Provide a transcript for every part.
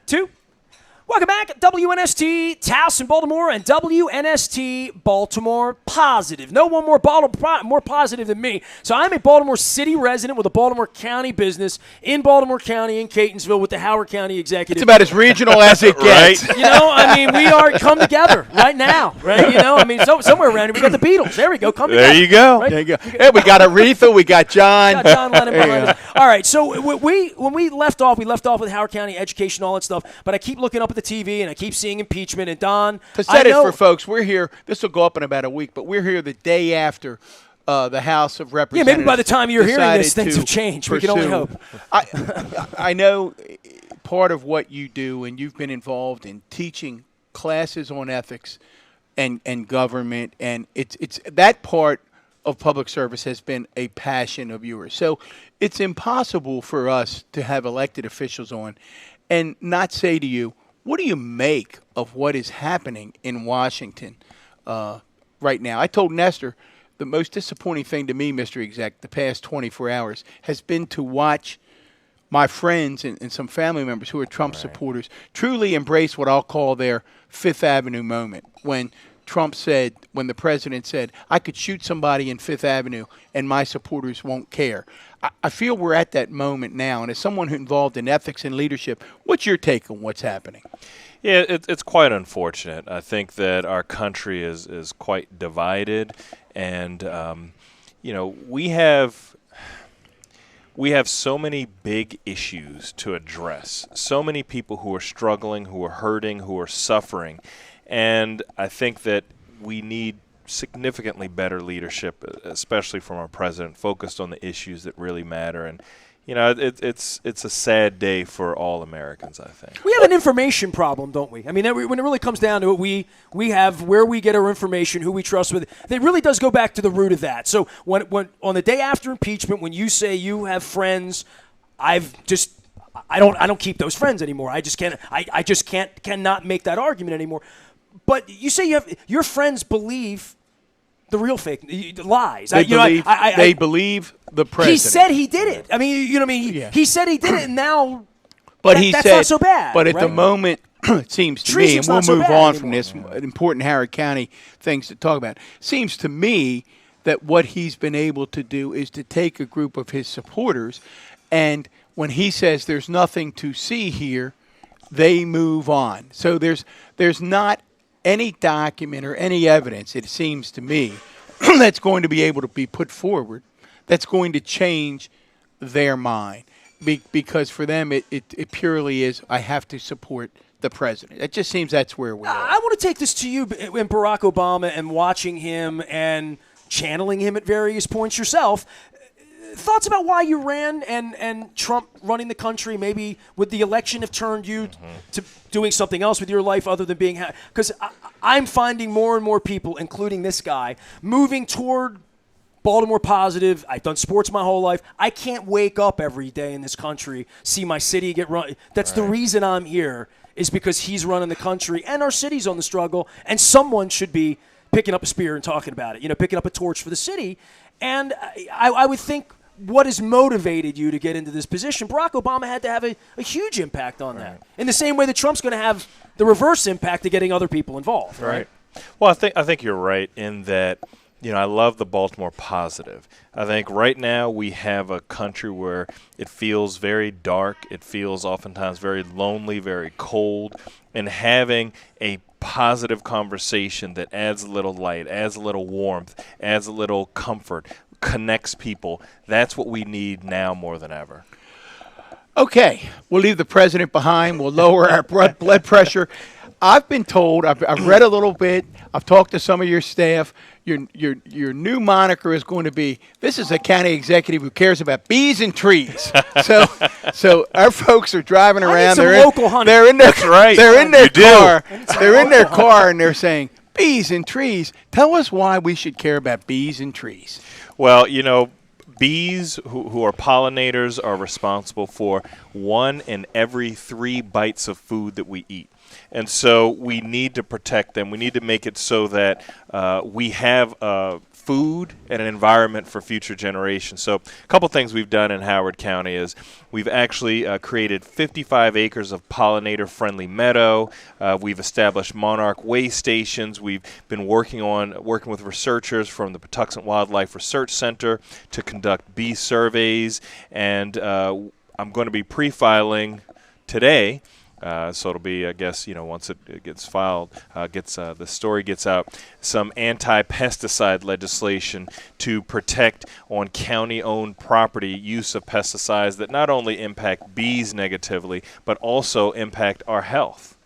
2. Welcome back. WNST Towson, Baltimore, and WNST Baltimore Positive. No one more positive than me. So I'm a Baltimore City resident with a Baltimore County business in Baltimore County in Catonsville with the Howard County Executive. It's about as regional as it gets. Right? We are come together right now, right? Somewhere around here we got the Beatles. There we go. Come together. There you go. Right? There you go. Hey, we got Aretha. We got John. We got John Lennon behind us. All right. So when we left off with Howard County education, all that stuff. But I keep looking up at the TV and I keep seeing impeachment. And Don, to set it for folks, we're here. This will go up in about a week, but we're here the day after the House of Representatives. Yeah, maybe by the time you're hearing this, things have changed. We can only hope. I know part of what you do, and you've been involved in teaching classes on ethics and government, and it's that part of public service has been a passion of yours. So it's impossible for us to have elected officials on and not say to you, what do you make of what is happening in Washington right now? I told Nestor the most disappointing thing to me, Mr. Exec, the past 24 hours has been to watch my friends and some family members who are Trump supporters truly embrace what I'll call their Fifth Avenue moment when the president said, I could shoot somebody in Fifth Avenue and my supporters won't care. I feel we're at that moment now. And as someone who's involved in ethics and leadership, what's your take on what's happening? Yeah, it's quite unfortunate. I think that our country is quite divided. And, we have so many big issues to address, so many people who are struggling, who are hurting, who are suffering. And I think that we need significantly better leadership, especially from our president, focused on the issues that really matter. And, it's a sad day for all Americans, I think. We have an information problem, don't we? I mean, when it really comes down to it, we have where we get our information, who we trust with. It really does go back to the root of that. So when on the day after impeachment, when you say you have friends, I don't keep those friends anymore. I just cannot make that argument anymore. But you say your friends believe the real lies. They believe the president. He said he did it. I mean, you know what I mean? Yeah. He said he did it, and now that's not so bad. But at the moment, it seems to me, and we'll move on from this important Howard County things to talk about. Seems to me that what he's been able to do is to take a group of his supporters, and when he says there's nothing to see here, they move on. So there's not any document or any evidence, it seems to me, that's going to be able to be put forward that's going to change their mind. Because for them, it purely is, I have to support the president. It just seems that's where we are. I want to take this to you and Barack Obama and watching him and channeling him at various points yourself. Thoughts about why you ran and Trump running the country, maybe would the election have turned you to doing something else with your life other than being – because I'm finding more and more people, including this guy, moving toward Baltimore Positive. I've done sports my whole life. I can't wake up every day in this country, see my city get run. That's the reason I'm here is because he's running the country and our city's on the struggle, and someone should be picking up a spear and talking about it, picking up a torch for the city. And I would think – what has motivated you to get into this position? Barack Obama had to have a huge impact on that. In the same way that Trump's going to have the reverse impact of getting other people involved. Right. Well, I think you're right in that, I love the Baltimore Positive. I think right now we have a country where it feels very dark. It feels oftentimes very lonely, very cold. And having a positive conversation that adds a little light, adds a little warmth, adds a little comfort, connects people. That's what we need now more than ever. Okay, we'll leave the president behind. We'll lower our blood pressure. I've been told, I've read a little bit, I've talked to some of your staff, your new moniker is going to be, this is a county executive who cares about bees and trees. So our folks are driving around. They're in their car. They're in their car and they're saying, bees and trees. Tell us why we should care about bees and trees. Well, bees who are pollinators are responsible for 1 in every 3 bites of food that we eat. And so we need to protect them. We need to make it so that we have food and an environment for future generations. So a couple things we've done in Howard County is we've actually created 55 acres of pollinator-friendly meadow. We've established monarch way stations. We've been working with researchers from the Patuxent Wildlife Research Center to conduct bee surveys, and I'm going to be pre-filing today. So it'll be, I guess, once it gets filed, the story gets out, some anti-pesticide legislation to protect on county-owned property use of pesticides that not only impact bees negatively, but also impact our health.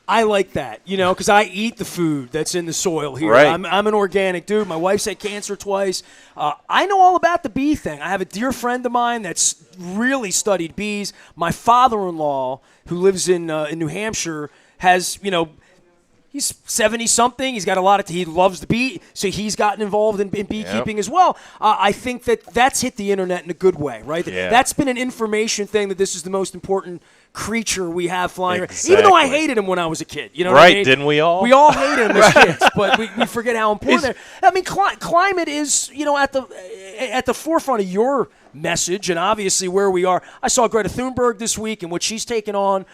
I like that, because I eat the food that's in the soil here. Right. I'm an organic dude. My wife's had cancer twice. I know all about the bee thing. I have a dear friend of mine that's really studied bees. My father-in-law, who lives in New Hampshire, has, he's 70-something. He's got a lot of he loves the bee, so he's gotten involved in beekeeping as well. I think that's hit the internet in a good way, right? Yeah. That's been an information thing, that this is the most important creature we have flying around. Exactly. Even though I hated him when I was a kid. You know Right, what I mean? didn't we all? We all hated him as kids, but we forget how important it is. I mean, climate is, at the forefront of your message, and obviously where we are. I saw Greta Thunberg this week and what she's taken on.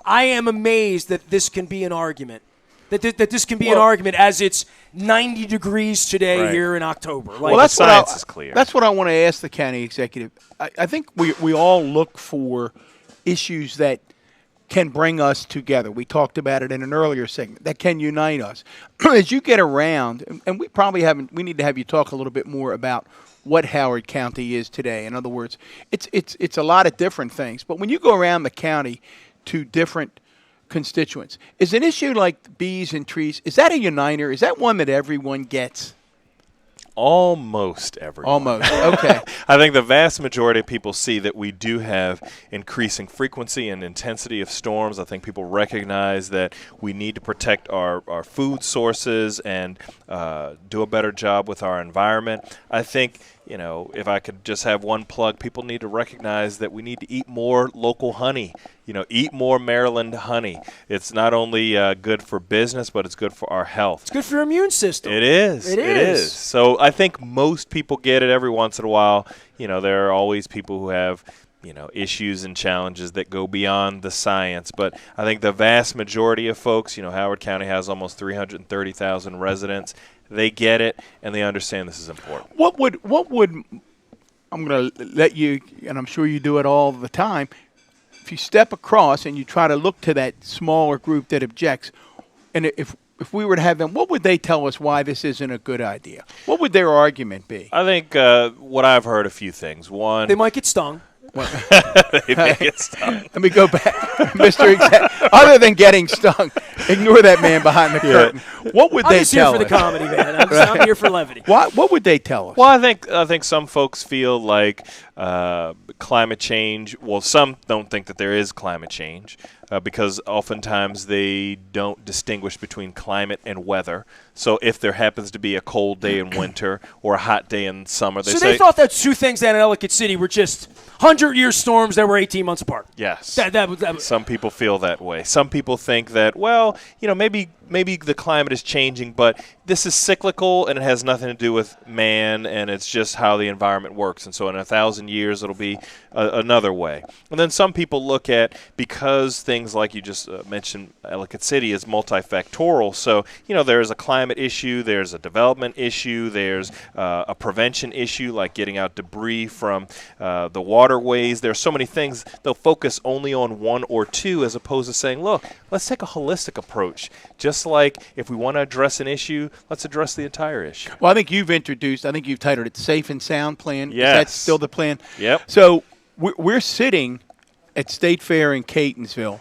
I am amazed that this can be an argument. That this can be an argument as it's 90 degrees today here in October. Well, that's the science is clear. That's what I want to ask the county executive. I think we all look for issues that can bring us together. We talked about it in an earlier segment, that can unite us. As you get around, and we need to have you talk a little bit more about what Howard County is today. In other words, it's a lot of different things. But when you go around the county to different constituents, is an issue like bees and trees, is that a uniter? Is that one that everyone gets? Almost everyone. Almost, okay. I think the vast majority of people see that we do have increasing frequency and intensity of storms. I think people recognize that we need to protect our food sources and do a better job with our environment. I think, if I could just have one plug, people need to recognize that we need to eat more local honey. Eat more Maryland honey. It's not only good for business, but it's good for our health. It's good for your immune system. It is. It is. So I think most people get it. Every once in a while, there are always people who have, issues and challenges that go beyond the science. But I think the vast majority of folks, Howard County has almost 330,000 residents. They get it, and they understand this is important. What would I'm going to let you, and I'm sure you do it all the time, if you step across and you try to look to that smaller group that objects, and if we were to have them, what would they tell us why this isn't a good idea? What would their argument be? I think what I've heard a few things. One, they might get stung. they may get stung. Let me go back, Mr. Other than getting stung, ignore that man behind the curtain. What would they tell us? I'm just here for the comedy, man. I'm here for levity. What would they tell us? Well, I think some folks feel like climate change. Well, some don't think that there is climate change because oftentimes they don't distinguish between climate and weather. So if there happens to be a cold day in winter or a hot day in summer, they thought that two things down in Ellicott City were just 100-year storms that were 18 months apart. Yes. That some people feel that way. Some people think that, well, maybe the climate is changing, but this is cyclical and it has nothing to do with man, and it's just how the environment works. And so in 1,000 years, it'll be another way. And then some people look at, because things like you just mentioned, Ellicott City is multifactorial. So, there's a climate issue, there's a development issue, there's a prevention issue like getting out debris from the waterways. There's so many things. They'll focus only on one or two as opposed to saying, look, let's take a holistic approach. Just like if we want to address an issue, let's address the entire issue. Well, I think you've titled it Safe and Sound Plan. Yes. Is that still the plan? Yep. So we're sitting at State Fair in Catonsville,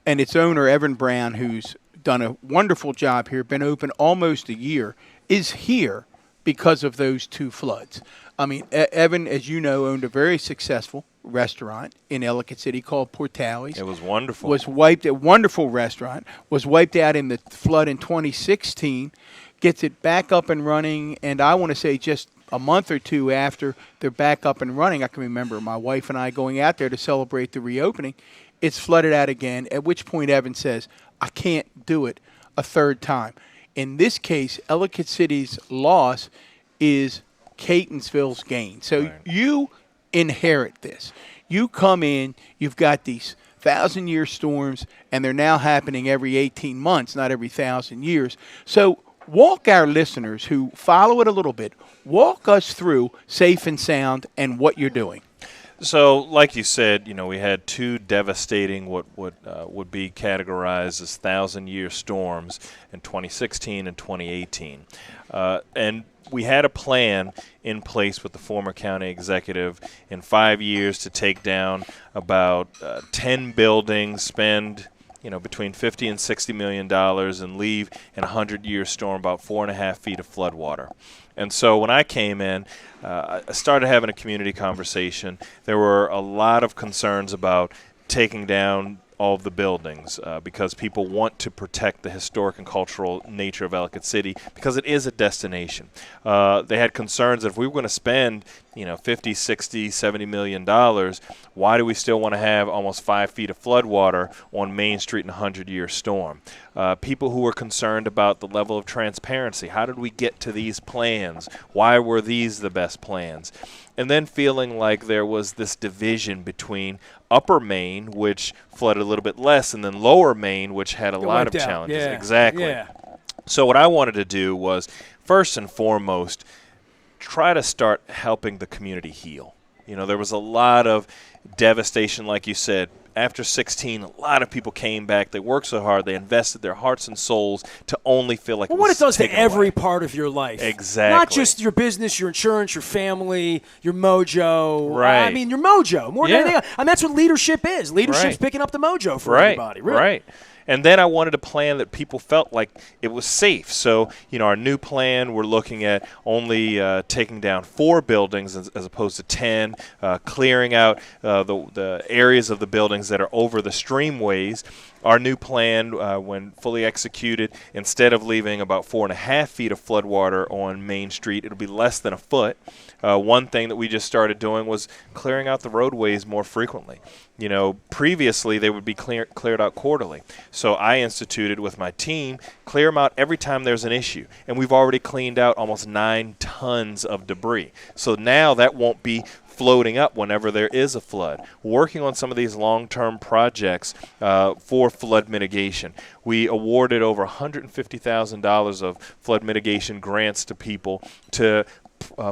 and its owner, Evan Brown, who's done a wonderful job here, been open almost a year, is here because of those two floods. I mean, Evan, as you know, owned a very successful restaurant in Ellicott City called Portales. It was wonderful. A wonderful restaurant, was wiped out in the flood in 2016, gets it back up and running, and I want to say just a month or two after they're back up and running, I can remember my wife and I going out there to celebrate the reopening. It's flooded out again, at which point Evan says, I can't do it a third time. in this case, Ellicott City's loss is Catonsville's gain. So you inherit this. You come in, you've got these 1,000-year storms, and they're now happening every 18 months, not every 1,000 years. So walk our listeners who follow it a little bit, walk us through Safe and Sound and what you're doing. So, like you said, we had two devastating what would be categorized as 1,000-year storms in 2016 and 2018. And we had a plan in place with the former county executive in 5 years to take down about 10 buildings, spend between $50 and $60 million, and leave in a 100-year storm about 4.5 feet of floodwater. And so when I came in, I started having a community conversation. There were a lot of concerns about taking down all of the buildings because people want to protect the historic and cultural nature of Ellicott City because it is a destination. They had concerns that if we were going to spend, 50, 60, 70 million dollars, why do we still want to have almost 5 feet of floodwater on Main Street in a 100-year storm? People who were concerned about the level of transparency. How did we get to these plans? Why were these the best plans? And then feeling like there was this division between Upper Main, which flooded a little bit less, and then Lower Main, which had a lot of challenges. Yeah. Exactly. Yeah. So what I wanted to do was, first and foremost, try to start helping the community heal. There was a lot of devastation, like you said. After 16, a lot of people came back. They worked so hard. They invested their hearts and souls to only feel like what it does to every away. part of your life. Exactly. Not just your business, your insurance, your family, your mojo. Right. I mean, your mojo more than anything else. I mean, that's what leadership is. Leadership's picking up the mojo for everybody. Really. Right. And then I wanted a plan that people felt like it was safe. So, our new plan, we're looking at only taking down 4 buildings as opposed to 10, clearing out the areas of the buildings that are over the streamways. Our new plan, when fully executed, instead of leaving about 4.5 feet of floodwater on Main Street, it'll be less than a foot. One thing that we just started doing was clearing out the roadways more frequently. Previously they would be cleared out quarterly. So I instituted with my team, clear them out every time there's an issue. And we've already cleaned out almost 9 tons of debris. So now that won't be floating up whenever there is a flood. Working on some of these long-term projects for flood mitigation. We awarded over $150,000 of flood mitigation grants to people to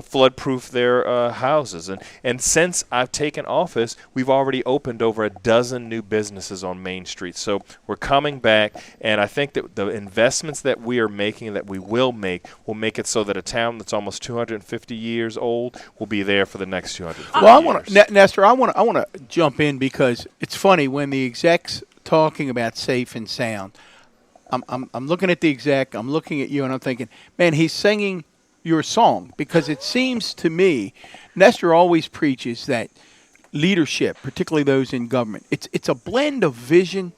flood-proof their houses. And since I've taken office, we've already opened over a dozen new businesses on Main Street. So we're coming back, and I think that the investments that we are making, that we will make it so that a town that's almost 250 years old will be there for the next 250 years. Well, I want to, Nestor, I want to jump in because it's funny when the exec's talking about Safe and Sound. I'm looking at the exec, I'm looking at you, and I'm thinking, man, he's singing your song, because it seems to me Nestor always preaches that leadership, particularly those in government, it's a blend of vision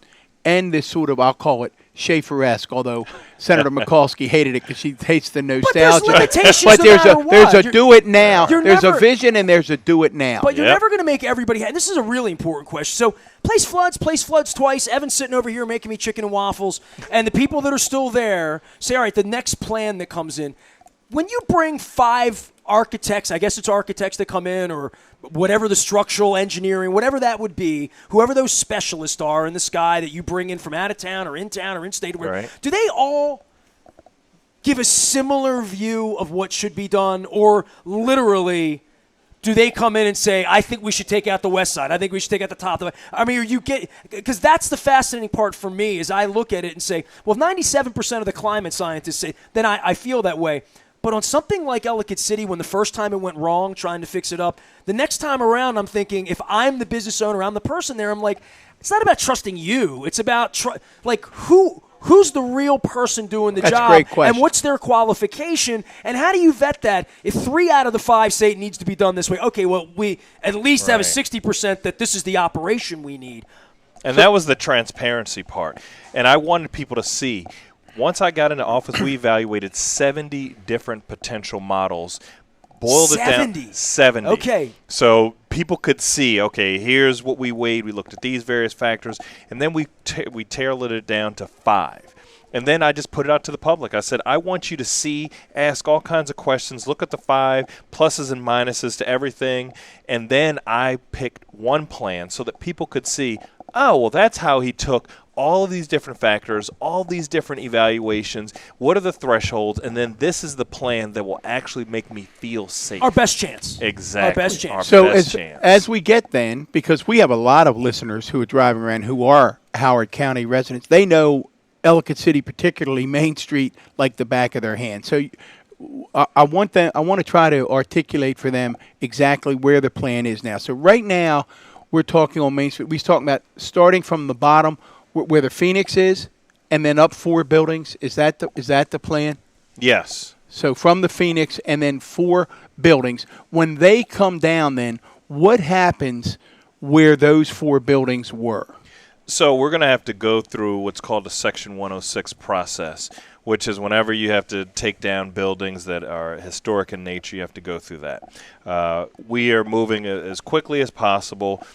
and this sort of, I'll call it Schaefer-esque, although Senator Mikulski hated it because she hates the nostalgia. But there's limitations but there's no matter what. there's a do it now. You're There's never, a vision and there's a do it now. But you're never going to make everybody happy. This is a really important question. So place floods twice. Evan's sitting over here making me chicken and waffles. And the people that are still there say, all right, the next plan that comes in, when you bring 5 architects, I guess it's architects that come in, or whatever the structural engineering, whatever that would be, whoever those specialists are in the sky that you bring in from out of town or in state, do they all give a similar view of what should be done, or literally do they come in and say, I think we should take out the west side, I think we should take out the top? I mean, because that's the fascinating part for me, is I look at it and say, well, if 97% of the climate scientists say, then I feel that way. But on something like Ellicott City, when the first time it went wrong, trying to fix it up, the next time around I'm thinking, if I'm the business owner, I'm the person there, I'm like, it's not about trusting you. It's about, who's the real person doing the job? That's a great question. And what's their qualification? And how do you vet that? If 3 out of the 5 say it needs to be done this way, okay, well, we at least have a 60% that this is the operation we need. And that was the transparency part. And I wanted people to see, once I got into office, we evaluated 70 different potential models, boiled it down. 70. Okay. So people could see, okay, here's what we weighed. We looked at these various factors, and then we tailored it down to 5. And then I just put it out to the public. I said, I want you to see, ask all kinds of questions, look at the 5 pluses and minuses to everything. And then I picked one plan so that people could see, oh, well, that's how he took all of these different factors, all these different evaluations. What are the thresholds? And then this is the plan that will actually make me feel safe. Our best chance. Exactly. Our best chance. So best chance. as we get then, because we have a lot of listeners who are driving around who are Howard County residents, they know Ellicott City, particularly Main Street, like the back of their hand. So I want to try to articulate for them exactly where the plan is now. So right now, we're talking on Main Street. We're talking about starting from the bottom where the Phoenix is, and then up 4 buildings. Is that the plan? Yes. So from the Phoenix and then 4 buildings. When they come down, then what happens where those 4 buildings were? So we're going to have to go through what's called a Section 106 process, which is whenever you have to take down buildings that are historic in nature, you have to go through that. We are moving as quickly as possible.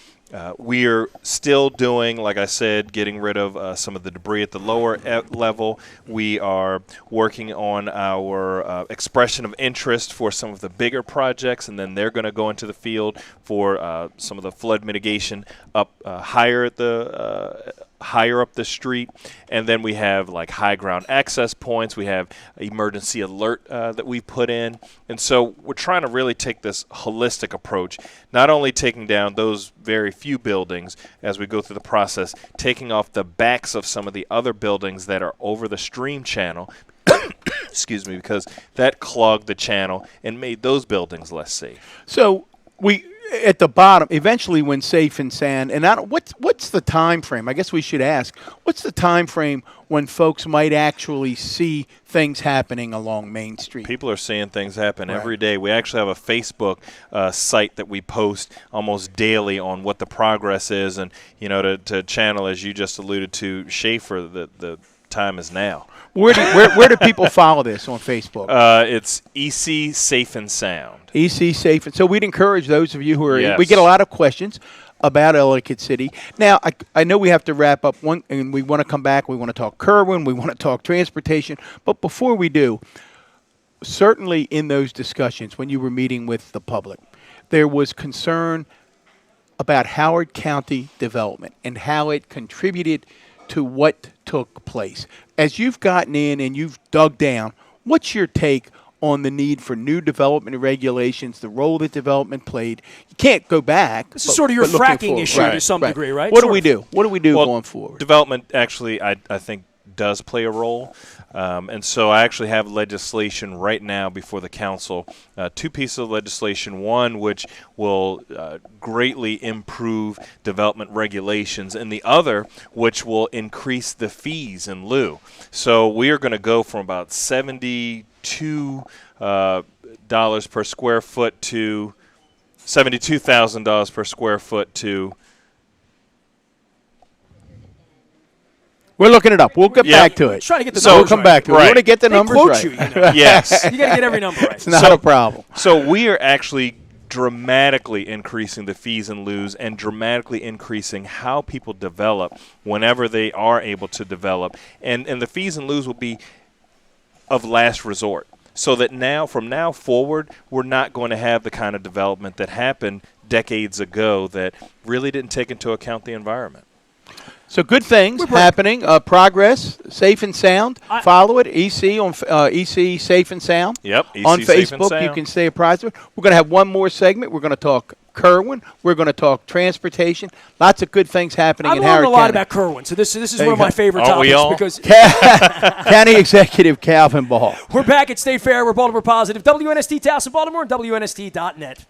We are still doing, like I said, getting rid of some of the debris at the lower level. We are working on our expression of interest for some of the bigger projects, and then they're going to go into the field for some of the flood mitigation up higher at the higher up the street. And then we have like high ground access points. We have emergency alert that we put in. And so we're trying to really take this holistic approach, not only taking down those very few buildings as we go through the process, taking off the backs of some of the other buildings that are over the stream channel, excuse me, because that clogged the channel and made those buildings less safe. So we at the bottom, eventually when safe and sound, and what's the time frame? I guess we should ask, what's the time frame when folks might actually see things happening along Main Street? People are seeing things happen every day. We actually have a Facebook site that we post almost daily on what the progress is, and to channel, as you just alluded to, Schaefer, the time is now. Where do people follow this on Facebook? It's EC Safe and Sound. EC Safe. So we'd encourage those of you who are Yes. we get a lot of questions about Ellicott City. Now, I know we have to wrap up and we want to come back. We want to talk Kerwin. We want to talk transportation. But before we do, certainly in those discussions when you were meeting with the public, there was concern about Howard County development and how it contributed to what took place. As you've gotten in and you've dug down, what's your take on the need for new development regulations, the role that development played? You can't go back. This is sort of your fracking issue to some degree, right? What do we do? What do we do going forward? Development actually, I think, does play a role. And so I actually have legislation right now before the council, 2 pieces of legislation, one which will greatly improve development regulations, and the other which will increase the fees in lieu. So we are going to go from about $72 per square foot to $72,000 per square foot to We're looking it up. We'll get back to it. Trying to get the so numbers we'll come right. back to it. We want to get the numbers quote right. You, Yes. You got to get every number right. It's not a problem. So we are actually dramatically increasing the fees and lieux and dramatically increasing how people develop whenever they are able to develop. And the fees and lieux will be of last resort. So that now, from now forward, we're not going to have the kind of development that happened decades ago that really didn't take into account the environment. So good things happening. Progress, safe and sound. Follow it. EC on EC Safe and Sound. Yep. EC on Safe and Facebook, Sound. you can stay apprised of it. We're going to have one more segment. We're going to talk Kerwin. We're going to talk transportation. Lots of good things happening in Howard I've learned a lot County. about Kerwin, so this is one of my favorite Aren't we topics all? because County Executive Calvin Ball. we're back at State Fair. We're Baltimore Positive, WNST Towson, Baltimore, and WNST.net.